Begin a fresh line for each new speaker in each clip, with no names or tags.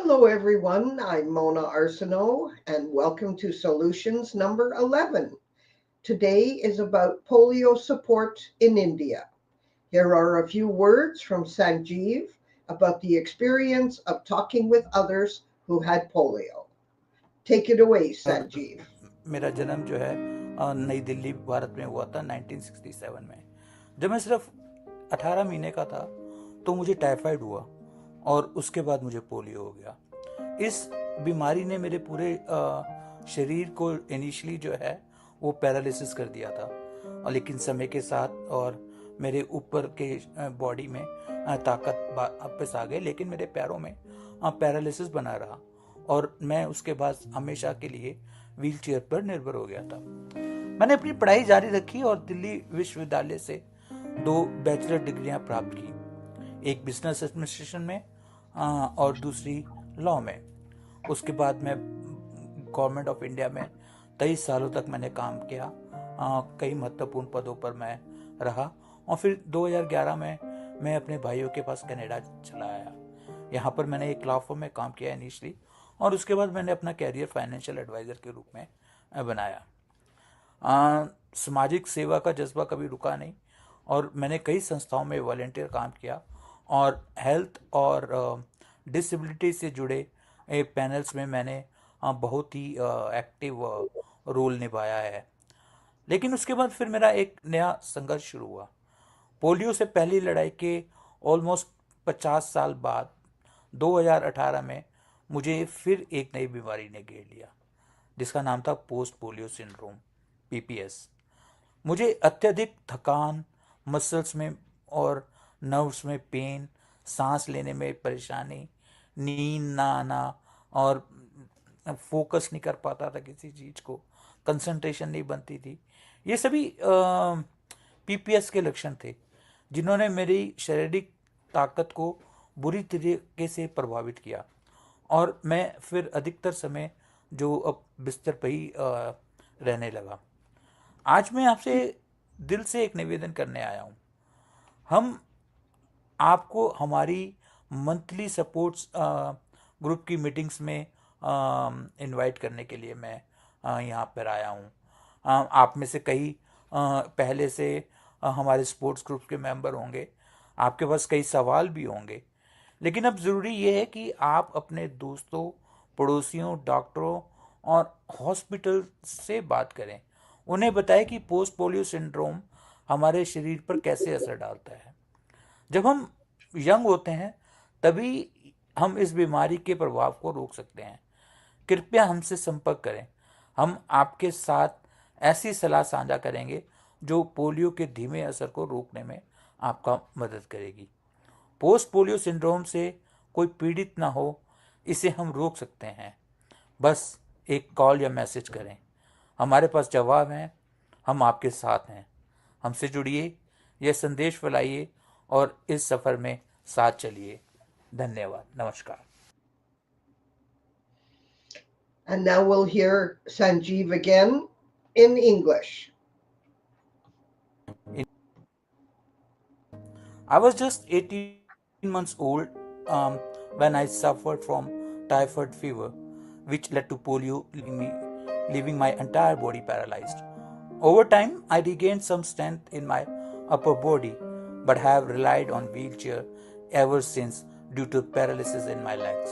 Hello, everyone. I'm Mona Arsenault, and welcome to Solutions number 11. Today is about polio support in India. Here are a few words from Sanjeev about the experience of talking with others who had polio. Take it away, Sanjeev.
मेरा जन्म जो है नई दिल्ली भारत में हुआ था 1967 में। जब मैं सिर्फ 18 महीने का था तो मुझे टाइफाइड हुआ और उसके बाद मुझे पोलियो हो गया। इस बीमारी ने मेरे पूरे शरीर को इनिशियली जो है वो पैरालिसिस कर दिया था, और लेकिन समय के साथ और मेरे ऊपर के बॉडी में ताकत वापस आ गई, लेकिन मेरे पैरों में पैरालिसिस बना रहा और मैं उसके बाद हमेशा के लिए व्हील चेयर पर निर्भर हो गया था। मैंने अपनी पढ़ाई जारी रखी और दिल्ली विश्वविद्यालय से 2 बैचलर डिग्रियां प्राप्त की, एक बिजनेस एडमिनिस्ट्रेशन में और दूसरी लॉ में। उसके बाद मैं गवर्नमेंट ऑफ इंडिया में 23 सालों तक मैंने काम किया, कई महत्वपूर्ण पदों पर मैं रहा और फिर 2011 में मैं अपने भाइयों के पास कनाडा चला आया। यहाँ पर मैंने एक लॉ फर्म में काम किया इनिशियली, और उसके बाद मैंने अपना कैरियर फाइनेंशियल एडवाइज़र के रूप में बनाया। सामाजिक सेवा का जज्बा कभी रुका नहीं और मैंने कई संस्थाओं में वॉलंटियर काम किया और हेल्थ और डिसेबिलिटी से जुड़े पैनल्स में मैंने बहुत ही एक्टिव रोल निभाया है। लेकिन उसके बाद फिर मेरा एक नया संघर्ष शुरू हुआ। पोलियो से पहली लड़ाई के ऑलमोस्ट 50 साल बाद 2018 में मुझे फिर एक नई बीमारी ने घेर लिया, जिसका नाम था पोस्ट पोलियो सिंड्रोम, पीपीएस। मुझे अत्यधिक थकान, मसल्स में और नर्व्स में पेन, सांस लेने में परेशानी, नींद ना आना और फोकस नहीं कर पाता था किसी चीज़ को, कंसंट्रेशन नहीं बनती थी। ये सभी पीपीएस के लक्षण थे जिन्होंने मेरी शारीरिक ताकत को बुरी तरीके से प्रभावित किया, और मैं फिर अधिकतर समय जो अब बिस्तर पर ही रहने लगा। आज मैं आपसे दिल से एक निवेदन करने आया हूँ। हम आपको हमारी मंथली सपोर्ट्स ग्रुप की मीटिंग्स में इनवाइट करने के लिए मैं यहाँ पर आया हूँ। आप में से कई पहले से हमारे स्पोर्ट्स ग्रुप के मेंबर होंगे, आपके पास कई सवाल भी होंगे, लेकिन अब ज़रूरी ये है कि आप अपने दोस्तों, पड़ोसियों, डॉक्टरों और हॉस्पिटल से बात करें। उन्हें बताएं कि पोस्ट पोलियो सिंड्रोम हमारे शरीर पर कैसे असर डालता है। जब हम यंग होते हैं तभी हम इस बीमारी के प्रभाव को रोक सकते हैं। कृपया हमसे संपर्क करें। हम आपके साथ ऐसी सलाह साझा करेंगे जो पोलियो के धीमे असर को रोकने में आपका मदद करेगी। पोस्ट पोलियो सिंड्रोम से कोई पीड़ित ना हो, इसे हम रोक सकते हैं। बस एक कॉल या मैसेज करें, हमारे पास जवाब हैं, हम आपके साथ हैं। हमसे जुड़िए, यह संदेश फैलाइए और इस सफ़र में साथ चलिए। धन्यवाद। नमस्कार।
And now we'll hear Sanjeev again in English.
I was just 18 months old when I suffered from typhoid fever, which led to polio, leaving my entire body paralyzed. Over time, I regained some strength in my upper body, but have relied on wheelchair ever since due to paralysis in my legs.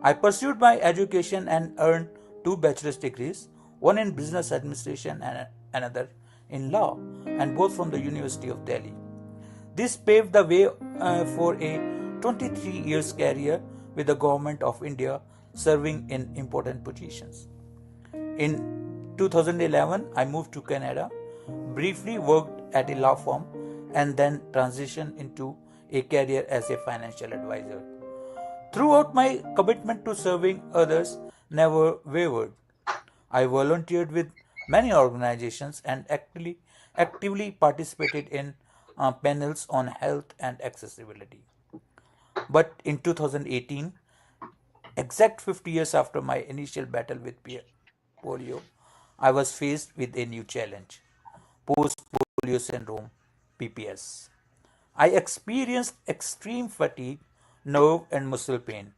I pursued my education and earned 2 bachelor's degrees, one in business administration and another in law, and both from the University of Delhi. This paved the way for a 23 years career with the government of India, serving in important positions. In 2011, I moved to Canada, briefly worked at a law firm, and then transitioned into a career as a financial advisor. Throughout, my commitment to serving others never wavered. I volunteered with many organizations and actively participated in panels on health and accessibility. But in 2018, exact 50 years after my initial battle with polio, I was faced with a new challenge: post polio syndrome, PPS. I experienced extreme fatigue, nerve and muscle pain,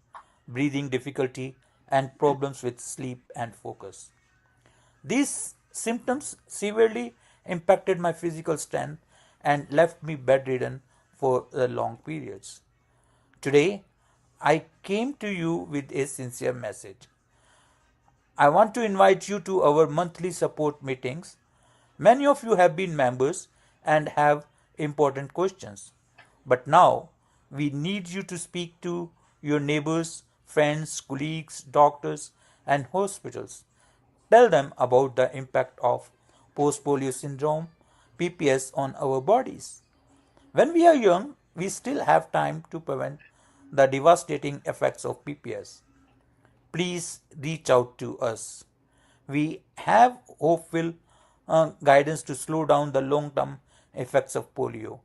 breathing difficulty, and problems with sleep and focus. These symptoms severely impacted my physical strength and left me bedridden for long periods. Today, I came to you with a sincere message. I want to invite you to our monthly support meetings. Many of you have been members and have important questions. But now we need you to speak to your neighbors, friends, colleagues, doctors, and hospitals. Tell them about the impact of post polio syndrome, PPS, on our bodies. When we are young, we still have time to prevent the devastating effects of PPS. Please reach out to us. We have hopeful guidance to slow down the long term effects of polio.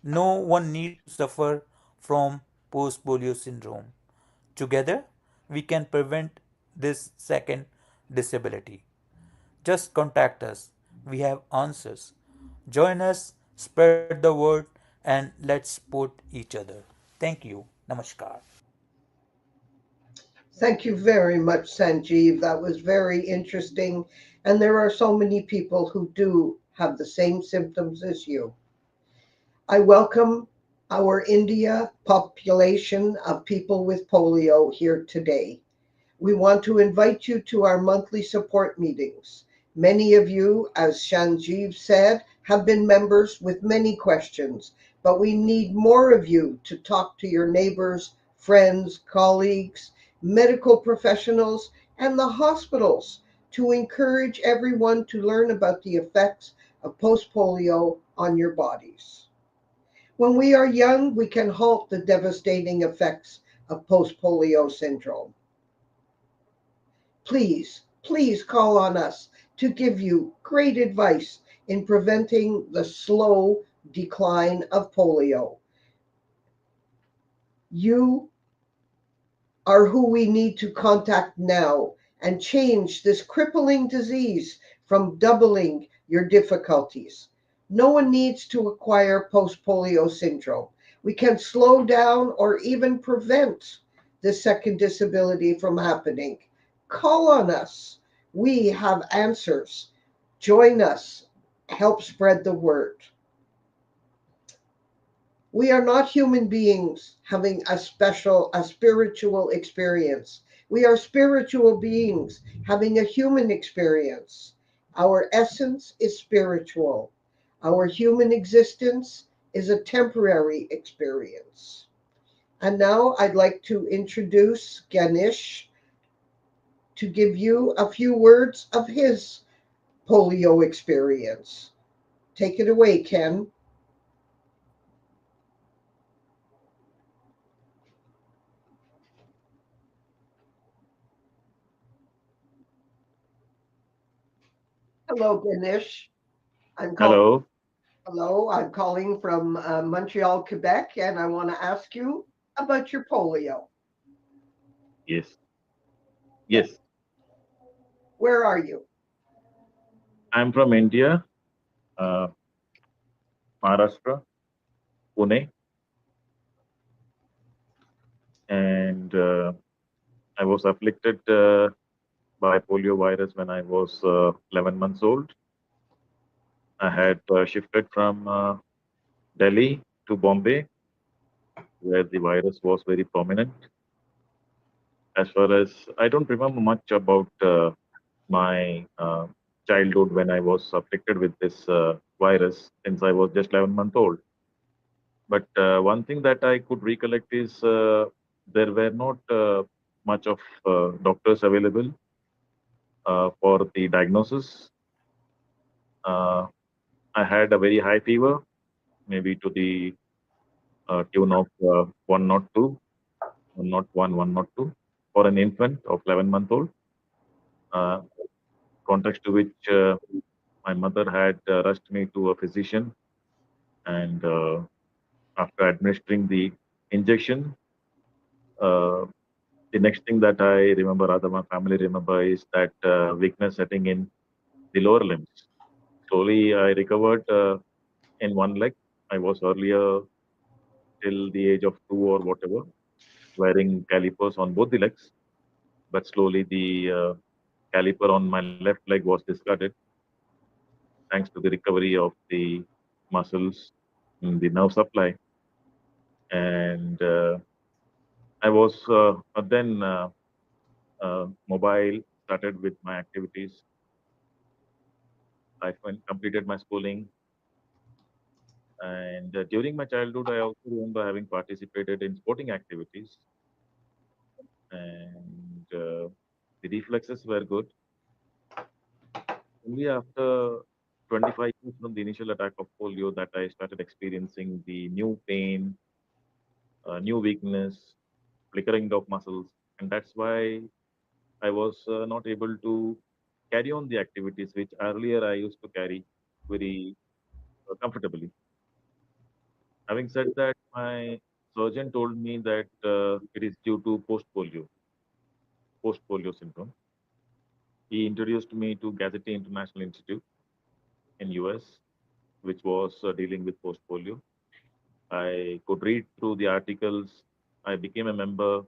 No one needs to suffer from post polio syndrome. Together, we can prevent this second disability. Just contact us. We have answers. Join us, spread the word, and let's support each other. Thank you. Namaskar.
Thank you very much, Sanjeev. That was very interesting. And there are so many people who do have the same symptoms as you. I welcome our India population of people with polio here today. We want to invite you to our monthly support meetings. Many of you, as Sanjeev said, have been members with many questions, but we need more of you to talk to your neighbors, friends, colleagues, medical professionals, and the hospitals to encourage everyone to learn about the effects of post polio on your bodies. When we are young, we can halt the devastating effects of post polio syndrome. Please call on us to give you great advice in preventing the slow decline of polio. You are who we need to contact now and change this crippling disease from doubling your difficulties. No one needs to acquire post polio syndrome. We can slow down or even prevent the second disability from happening. Call on us. We have answers. Join us. Help spread the word. We are not human beings having a spiritual experience. We are spiritual beings having a human experience. Our essence is spiritual. Our human existence is a temporary experience. And now I'd like to introduce Ganesh to give you a few words of his polio experience. Take it away, Ken. Hello, Ganesh. I'm calling.
Hello.
Hello, I'm calling from Montreal, Quebec, and I want to ask you about your polio.
Yes.
Yeah.
Yes.
Where are you?
I'm from India, uh, Maharashtra, Pune, and I was afflicted by polio virus when I was 11 months old. I had shifted from Delhi to Bombay, where the virus was very prominent. As far as I don't remember much about my childhood when I was afflicted with this virus, since I was just 11 months old. But one thing that I could recollect is there were not much of doctors available for the diagnosis. Uh, I had a very high fever, maybe to the tune of 102, 101, 102, for an infant of 11-month old. Uh, Context to which my mother had rushed me to a physician, and after administering the injection, uh, the next thing that I remember, rather my family remember, is that weakness setting in the lower limbs. Slowly, I recovered in one leg. I was earlier till the age of 2 or whatever. wearing calipers on both the legs, but slowly the caliper on my left leg was discarded thanks to the recovery of the muscles in the nerve supply. And I was then mobile, started with my activities. I completed my schooling. And during my childhood, I also remember having participated in sporting activities. And the reflexes were good. Only after 25 years from the initial attack of polio that I started experiencing the new pain, new weakness, flickering of muscles. And that's why I was not able to carry on the activities which earlier I used to carry very comfortably. Having said that, my surgeon told me that it is due to post polio syndrome. He introduced me to Gazette International Institute in US, which was dealing with post polio. I could read through the articles. I became a member,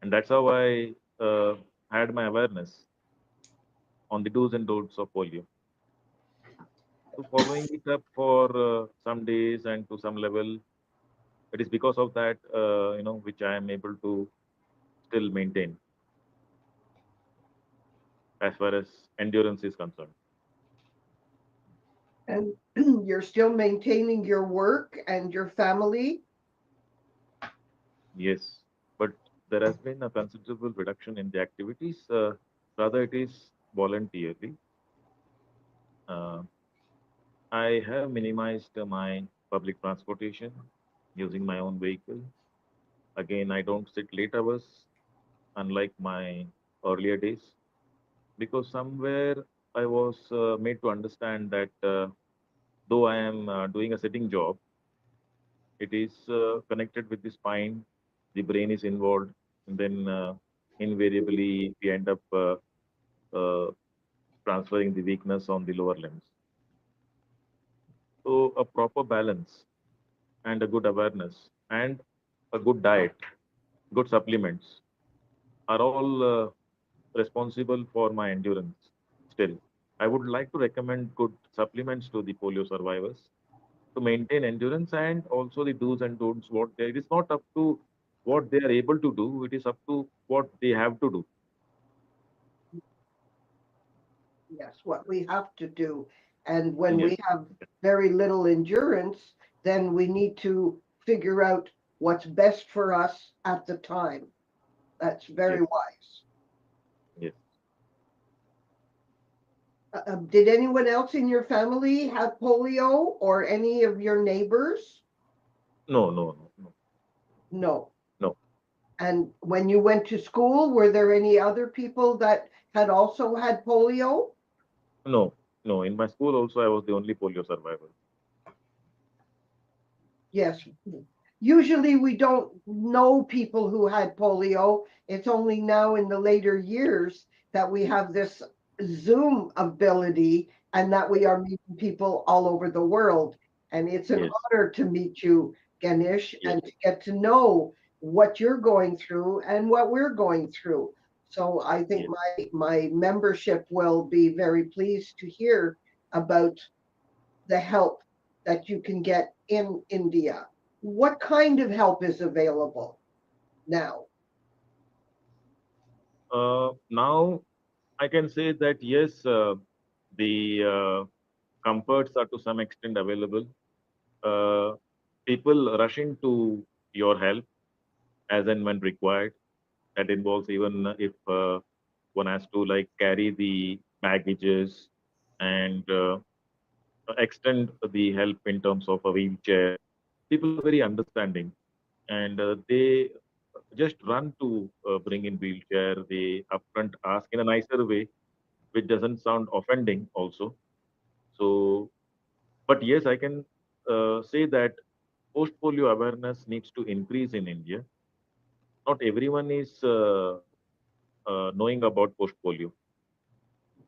and that's how I had my awareness on the do's and don'ts of polio. So following it up for some days and to some level, it is because of that, which I am able to still maintain as far as endurance is concerned.
And you're still maintaining your work and your family?
Yes, but there has been a considerable reduction in the activities. Rather, it is voluntarily. Uh, I have minimized my public transportation using my own vehicle. Again, I don't sit late hours, unlike my earlier days, because somewhere I was made to understand that though I am doing a sitting job, it is connected with the spine, the brain is involved, and then invariably we end up uh, transferring the weakness on the lower limbs. So, a proper balance and a good awareness and a good diet, good supplements are all responsible for my endurance still. I would like to recommend good supplements to the polio survivors to maintain endurance and also the do's and don'ts. It is not up to what they are able to do, it is up to what they have to do.
Yes, what we have to do. And when
Yes,
we have very little endurance, then we need to figure out what's best for us at the time. That's very
yes,
wise.
yes.
Did anyone else in your family have polio or any of your neighbors?
No, no, no, no,
No.
no,
And when you went to school, were there any other people that had also had polio?
no, no. In my school also, I was the only polio survivor.
Yes. Usually we don't know people who had polio. It's only now in the later years that we have this Zoom ability and that we are meeting people all over the world. And it's an
Yes,
honor to meet you, Ganesh,
yes,
and to get to know what you're going through and what we're going through. So I think
yes.
my membership will be very pleased to hear about the help that you can get in India. What kind of help is available now?
Now I can say that yes, the comforts are to some extent available. Uh, People rush into your help as and when required. That involves even if one has to like carry the baggages and extend the help in terms of a wheelchair. People are very understanding and they just run to bring in wheelchair. They upfront ask in a nicer way, which doesn't sound offending also. So, but yes, I can say that post polio awareness needs to increase in India. Not everyone is knowing about post polio.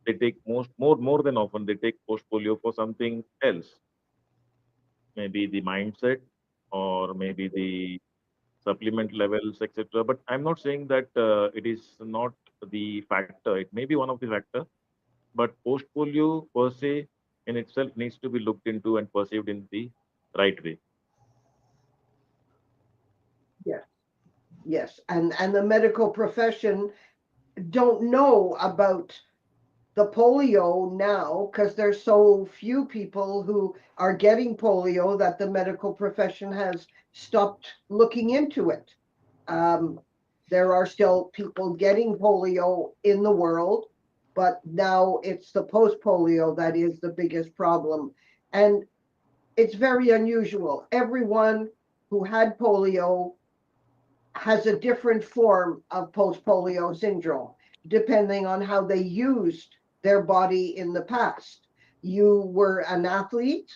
They take more than often they take post polio for something else, maybe the mindset or maybe the supplement levels, etc. But I'm not saying that it is not the factor. It may be one of the factor, but post polio per se in itself needs to be looked into and perceived in the right way.
Yes. Yes. And the medical profession don't know about the polio now because there's so few people who are getting polio that the medical profession has stopped looking into it. Um, there are still people getting polio in the world, but now it's the post polio that is the biggest problem. And it's very unusual. Everyone who had polio has a different form of post polio syndrome, depending on how they used their body in the past. You were an athlete,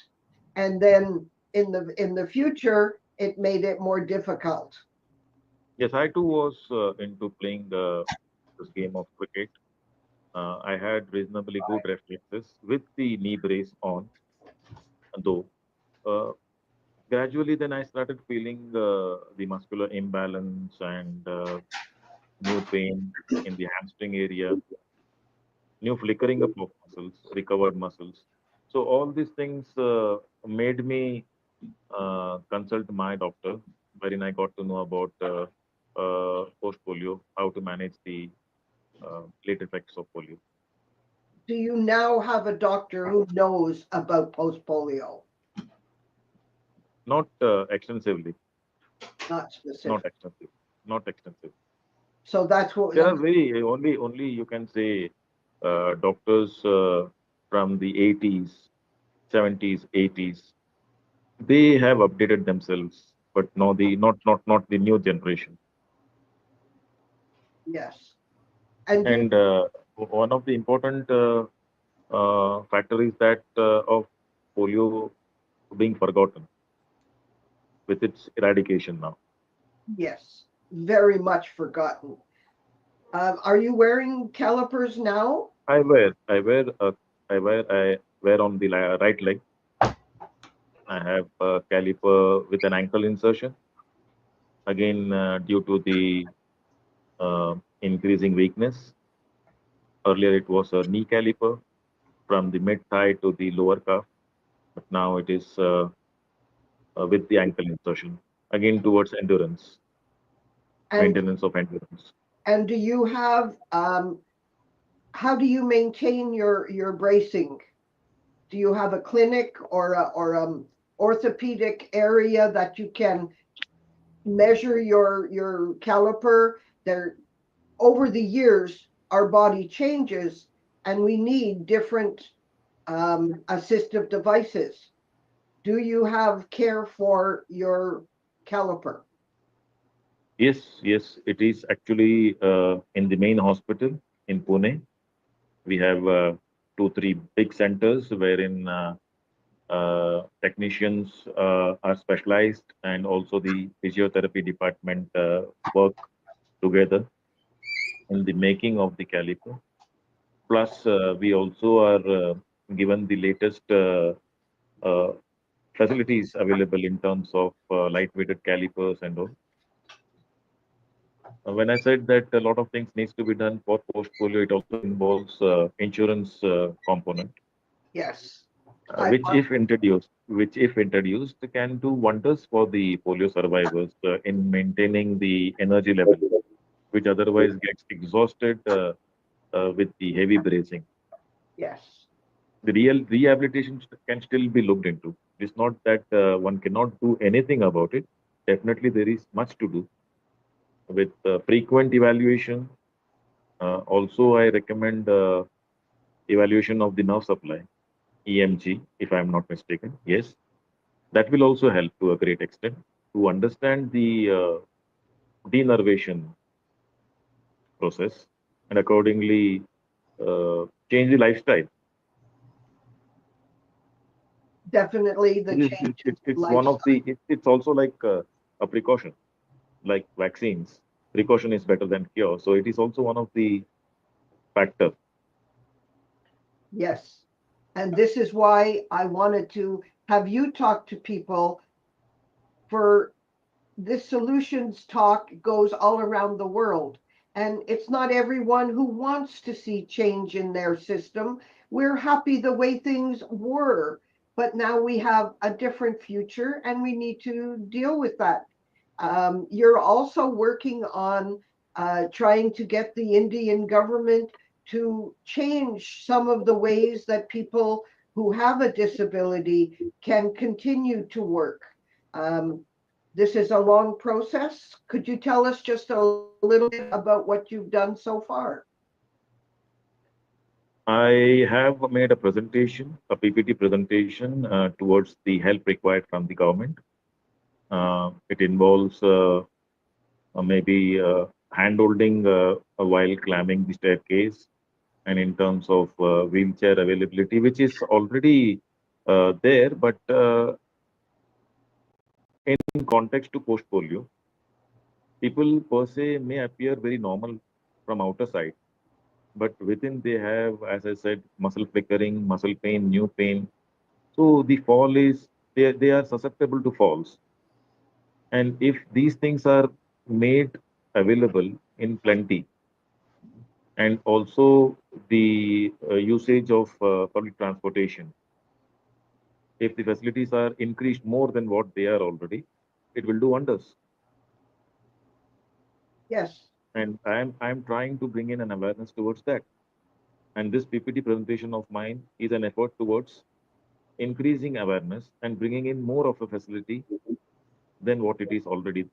and then in the future, it made it more difficult.
Yes, I too was into playing this game of cricket. I had reasonably good reflexes with the knee brace on, though. Uh, Gradually, then I started feeling the muscular imbalance and new pain in the hamstring area, new flickering up of muscles, recovered muscles. So all these things made me consult my doctor, wherein I got to know about post polio, how to manage the late effects of polio.
Do you now have a doctor who knows about post polio?
Not extensively,
Not
not
specific.
extensive, not extensive.
So that's what,
There are very only you can say doctors from the 80s, 70s, 80s. They have updated themselves, but no, the not the new generation.
yes. And do,
And one of the important factor is that of polio being forgotten with its eradication now.
yes, very much forgotten. Are you wearing calipers now?
I wear on the right leg. I have a caliper with an ankle insertion. Again, due to the increasing weakness. Earlier, it was a knee caliper from the mid thigh to the lower calf, but now it is with the ankle insertion. Again, towards endurance,
And
maintenance of endurance.
and do you have how do you maintain your bracing? Do you have a clinic or a orthopedic area that you can measure your caliper? There over the years, our body changes and we need different assistive devices. Do you have care for your caliper?
Yes, it is actually in the main hospital in Pune. We have two, three big centers wherein technicians are specialized and also the physiotherapy department work together in the making of the caliper. Plus, we also are given the latest uh, facilities available in terms of lightweighted calipers and all. When I said that a lot of things needs to be done for post polio, it also involves insurance component,
Yes. I
which if introduced, can do wonders for the polio survivors in maintaining the energy level, which otherwise gets exhausted with the heavy bracing.
yes.
The real rehabilitation can still be looked into. It's not that one cannot do anything about it. Definitely, there is much to do with frequent evaluation. Also, I recommend evaluation of the nerve supply, EMG, if I am not mistaken. Yes, that will also help to a great extent to understand the denervation process and accordingly change the lifestyle.
Definitely the change in
It's one of
lifestyle.
it's also like a precaution, like vaccines. Precaution is better than cure. So it is also one of the factor.
Yes. And this is why I wanted to have you talk to people for this solutions talk goes all around the world. And it's not everyone who wants to see change in their system. We're happy the way things were, but now we have a different future and we need to deal with that. You're also working on trying to get the Indian government to change some of the ways that people who have a disability can continue to work. Um, this is a long process. Could you tell us just a little bit about what you've done so far?
I have made a presentation, a PPT presentation towards the help required from the government. It involves maybe hand-holding while climbing the staircase, and in terms of wheelchair availability, which is already there, but in context to post-polio, people per se may appear very normal from outer side, but within they have, as I said, muscle flickering, muscle pain, new pain. So the fall is they are susceptible to falls, and if these things are made available in plenty, and also the usage of public transportation, if the facilities are increased more than what they are already, it will do wonders.
Yes.
And I'm trying to bring in an awareness towards that. And this PPT presentation of mine is an effort towards increasing awareness and bringing in more of a facility than what it is already.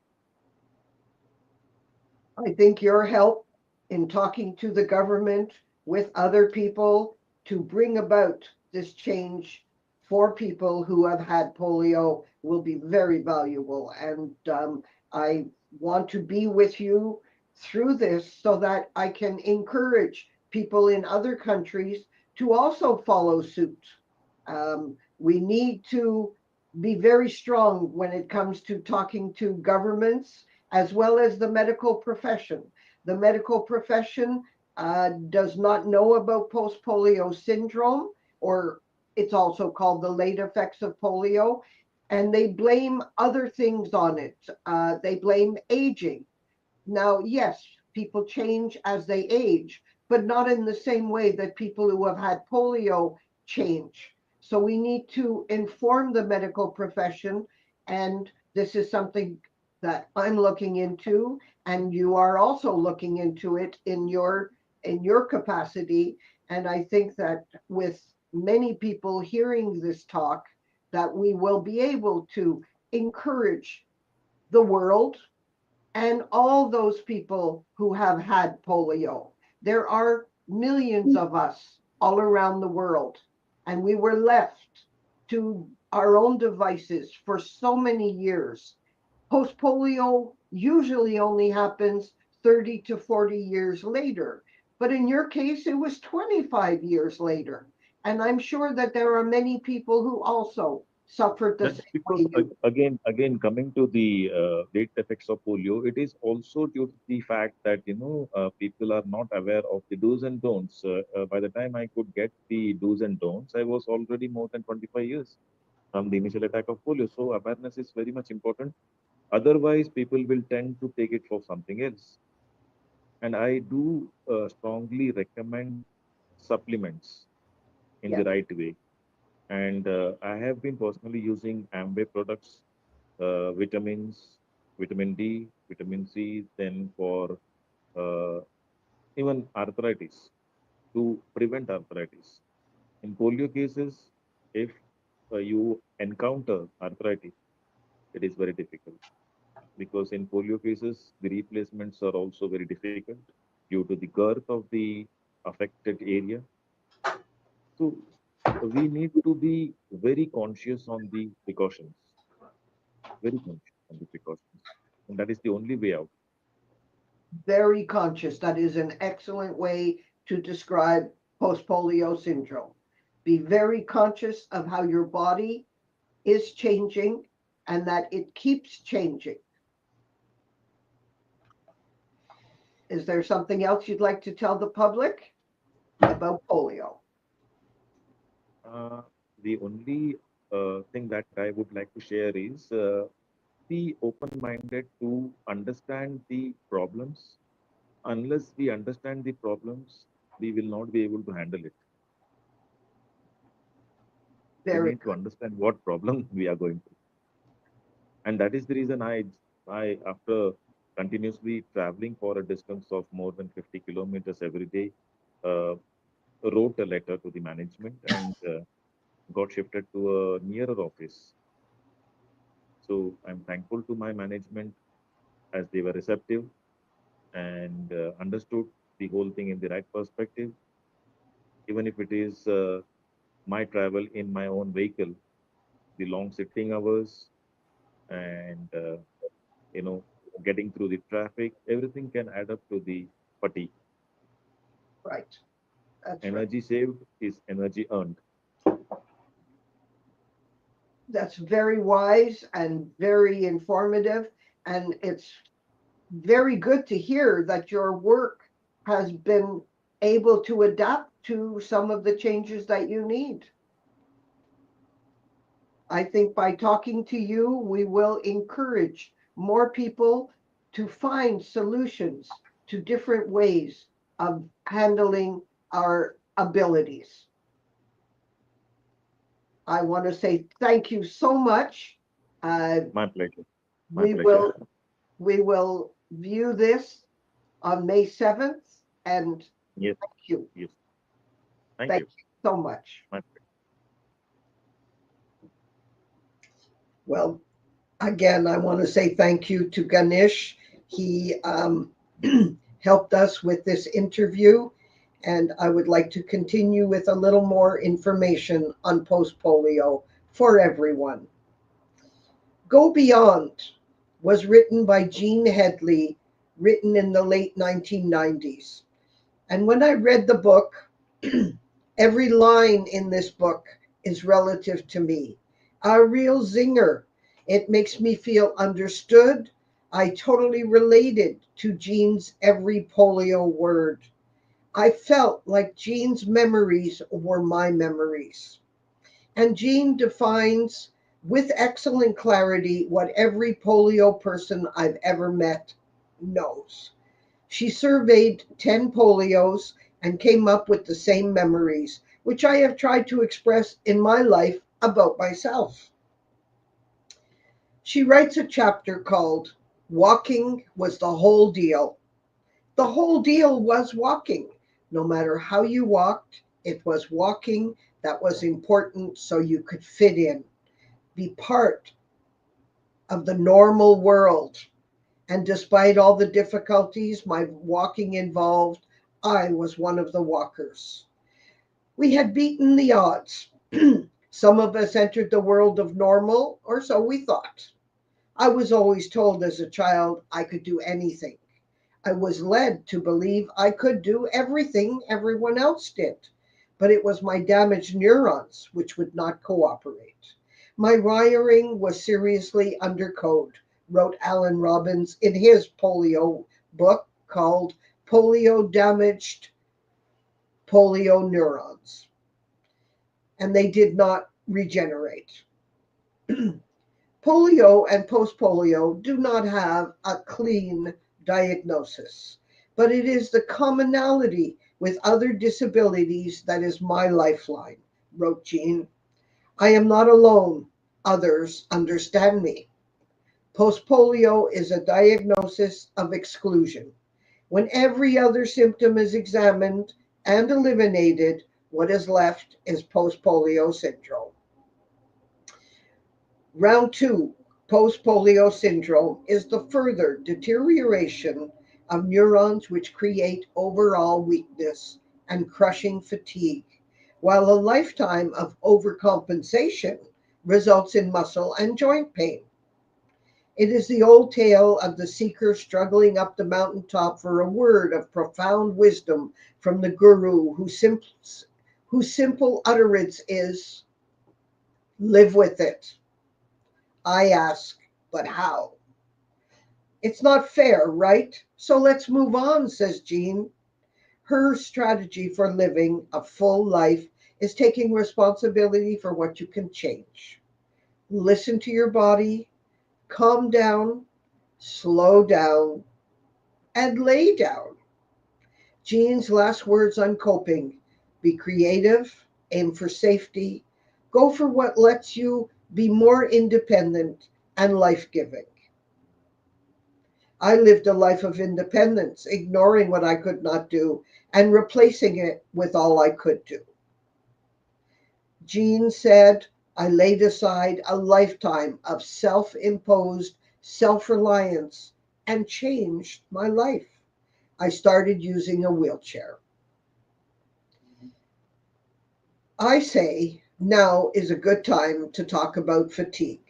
I think your help in talking to the government with other people to bring about this change for people who have had polio will be very valuable. And I want to be with you through this so that I can encourage people in other countries to also follow suit. We need to be very strong when it comes to talking to governments as well as the medical profession. The medical profession does not know about post polio syndrome, or it's also called the late effects of polio, and they blame other things on it. They blame aging. Now, yes, people change as they age, but not in the same way that people who have had polio change. So we need to inform the medical profession, and this is something that I'm looking into, and you are also looking into it in your capacity. And I think that with many people hearing this talk, that we will be able to encourage the world and all those people who have had polio. There are millions of us all around the world, and we were left to our own devices for so many years. Post polio usually only happens 30 to 40 years later, but in your case, it was 25 years later. And I'm sure that there are many people who also suffered the
That's
same
because
way you.
again coming to the late effects of polio, it is also due to the fact that people are not aware of the do's and don'ts. By the time I could get the do's and don'ts, I was already more than 25 years from the initial attack of polio. So awareness is very much important. Otherwise, people will tend to take it for something else. And I do strongly recommend supplements in the
Yes,
right way. And I have been personally using Amway products, vitamins, vitamin D, vitamin C, then for uh, even arthritis, to prevent arthritis. In polio cases, if you encounter arthritis, it is very difficult, because in polio cases, the replacements are also very difficult due to the girth of the affected area. So we need to be very conscious on the precautions, very conscious on the precautions. And that is the only way out.
very conscious. That is an excellent way to describe post polio syndrome. Be very conscious of how your body is changing and that it keeps changing. Is there something else you'd like to tell the public about polio?
Uh, the only thing that I would like to share is be open-minded to understand the problems. Unless we understand the problems, we will not be able to handle it. We
Very
need to understand what problem we are going through. And that is the reason I after continuously traveling for a distance of more than 50 kilometers every day, uh, wrote a letter to the management and got shifted to a nearer office. So I'm thankful to my management as they were receptive and understood the whole thing in the right perspective. Even if it is my travel in my own vehicle, the long sitting hours and you know getting through the traffic, everything can add up to the fatigue.
right. That's right.
Energy saved is energy earned.
That's very wise and very informative. And it's very good to hear that your work has been able to adapt to some of the changes that you need. I think by talking to you, we will encourage more people to find solutions to different ways of handling our abilities. I want to say thank you so much. Uh,
My pleasure. My
we
pleasure.
will we will view this on May 7th, and
Yes,
thank you.
yes. Thank
Thank
you.
you so much.
My
Well, again, I want to say thank you to Ganesh. He helped us with this interview, and I would like to continue with a little more information on post polio for everyone. Go Beyond was written by Jean Headley, written in the late 1990s. And when I read the book, every line in this book is relative to me. A real zinger. It makes me feel understood. I totally related to Jean's every polio word. I felt like Jean's memories were my memories. And Jean defines with excellent clarity what every polio person I've ever met knows. She surveyed 10 polios and came up with the same memories, which I have tried to express in my life about myself. She writes a chapter called Walking Was the Whole Deal. The whole deal was walking. No matter how you walked, it was walking that was important so you could fit in, be part of the normal world. And despite all the difficulties my walking involved, I was one of the walkers. We had beaten the odds. Some of us entered the world of normal, or so we thought. I was always told as a child I could do anything. I was led to believe I could do everything everyone else did, but it was my damaged neurons which would not cooperate. My wiring was seriously under code, wrote Alan Robbins in his polio book called Polio Damaged Polio Neurons, and they did not regenerate. Polio and post polio do not have a clean diagnosis, but it is the commonality with other disabilities that is my lifeline, wrote Jean. I am not alone. Others understand me. Post polio is a diagnosis of exclusion. When every other symptom is examined and eliminated, what is left is post polio syndrome. Round two, post polio syndrome, is the further deterioration of neurons which create overall weakness and crushing fatigue, while a lifetime of overcompensation results in muscle and joint pain. It is the old tale of the seeker struggling up the mountaintop for a word of profound wisdom from the guru whose simple utterance is, live with it. I ask, but how? It's not fair, right? So let's move on, says Jean. Her strategy for living a full life is taking responsibility for what you can change. Listen to your body, calm down, slow down, and lay down. Jean's last words on coping: be creative, aim for safety, go for what lets you be more independent and life giving. I lived a life of independence, ignoring what I could not do and replacing it with all I could do. Jean said, I laid aside a lifetime of self imposed self reliance and changed my life. I started using a wheelchair. I say now is a good time to talk about fatigue.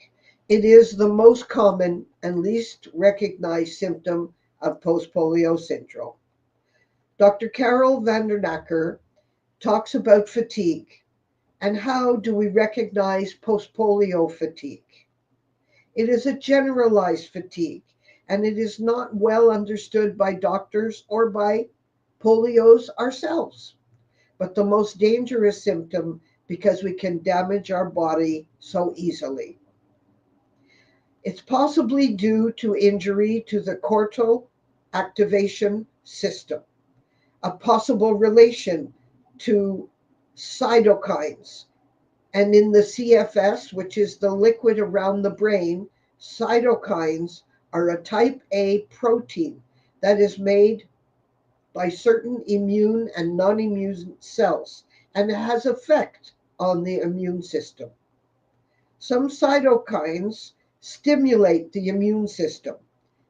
It is the most common and least recognized symptom of post polio syndrome. Dr. Carol Vandernacker talks about fatigue and how do we recognize post polio fatigue. It is a generalized fatigue and it is not well understood by doctors or by polios ourselves, but the most dangerous symptom because we can damage our body so easily. It's possibly due to injury to the cortical activation system, a possible relation to cytokines. And in the CFS, which is the liquid around the brain, cytokines are a type A protein that is made by certain immune and non-immune cells and has effect on the immune system. Some cytokines stimulate the immune system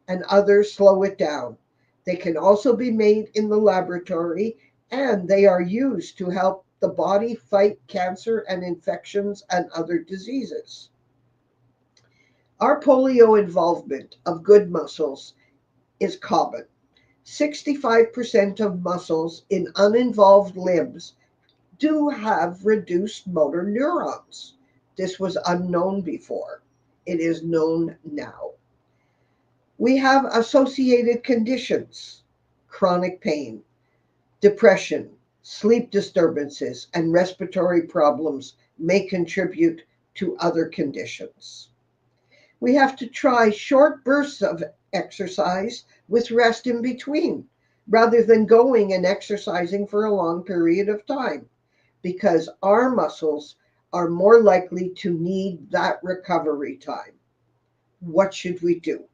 and others slow it down. They can also be made in the laboratory and they are used to help the body fight cancer and infections and other diseases. Our polio involvement of good muscles is common. 65% of muscles in uninvolved limbs do have reduced motor neurons. This was unknown before. It is known now. We have associated conditions: chronic pain, depression, sleep disturbances, and respiratory problems may contribute to other conditions. We have to try short bursts of exercise with rest in between, rather than going and exercising for a long period of time, because our muscles are more likely to need that recovery time. What should we do?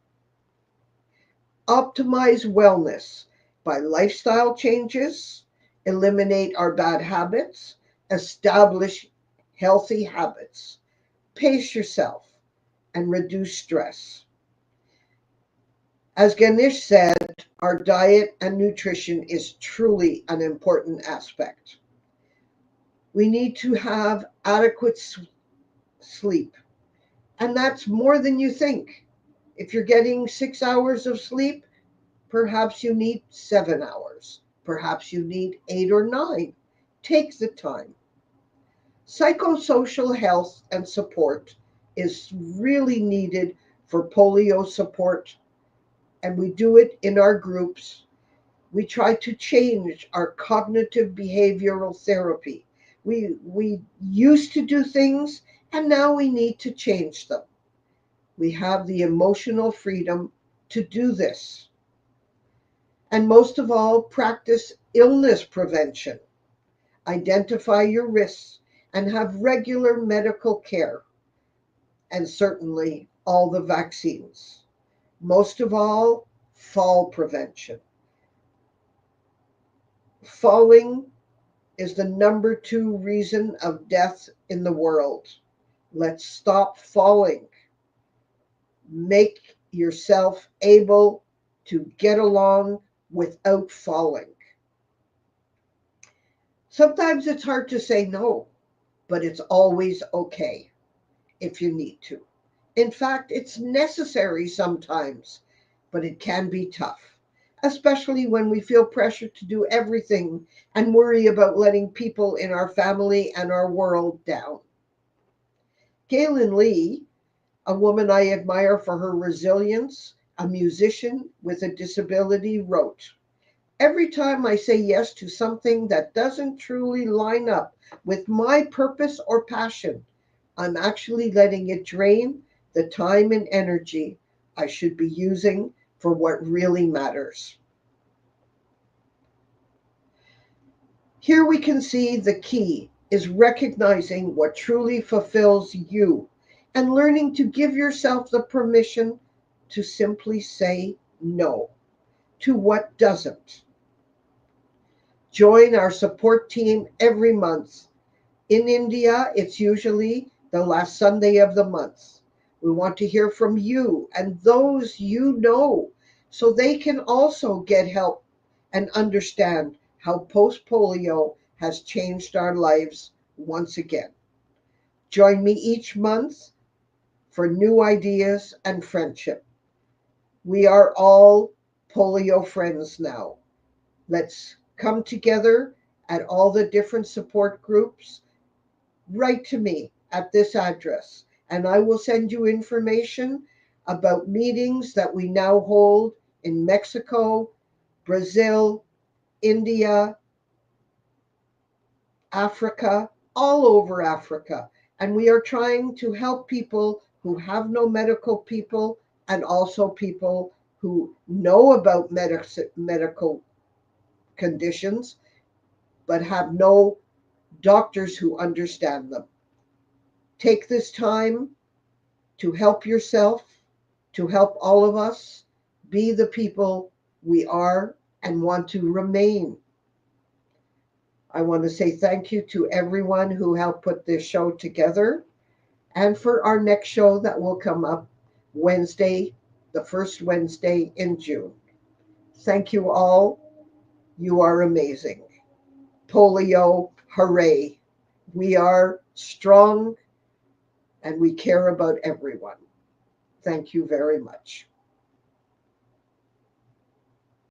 Optimize wellness by lifestyle changes, eliminate our bad habits, establish healthy habits, pace yourself, and reduce stress. As Ganesh said, our diet and nutrition is truly an important aspect. We need to have adequate sleep, and that's more than you think. If you're getting 6 hours of sleep, perhaps you need 7 hours. Perhaps you need 8 or 9. Take the time. Psychosocial health and support is really needed for polio support, and we do it in our groups. We try to change our cognitive behavioral therapy. We used to do things, and now we need to change them. We have the emotional freedom to do this. And most of all, practice illness prevention. Identify your risks and have regular medical care, and certainly all the vaccines. Most of all, fall prevention. Falling is the number 2 reason of death in the world. Let's stop falling. Make yourself able to get along without falling. Sometimes it's hard to say no, but it's always okay if you need to. In fact, it's necessary sometimes, but it can be tough, especially when we feel pressure to do everything and worry about letting people in our family and our world down. Galen Lee, a woman I admire for her resilience, a musician with a disability, wrote, every time I say yes to something that doesn't truly line up with my purpose or passion, I'm actually letting it drain the time and energy I should be using for what really matters. Here we can see the key is recognizing what truly fulfills you and learning to give yourself the permission to simply say no to what doesn't. Join our support team every month. In India, it's usually the last Sunday of the month. We want to hear from you and those you know so they can also get help and understand how post polio has changed our lives once again. Join me each month for new ideas and friendship. We are all polio friends now. Let's come together at all the different support groups. Write to me at this address, and I will send you information about meetings that we now hold in Mexico, Brazil, India, Africa, all over Africa. And we are trying to help people who have no medical people and also people who know about medical conditions but have no doctors who understand them. Take this time to help yourself, to help all of us be the people we are and want to remain. I want to say thank you to everyone who helped put this show together and for our next show that will come up Wednesday, the first Wednesday in June. Thank you all. You are amazing. Polio, hooray. We are strong and we care about everyone. Thank you very much.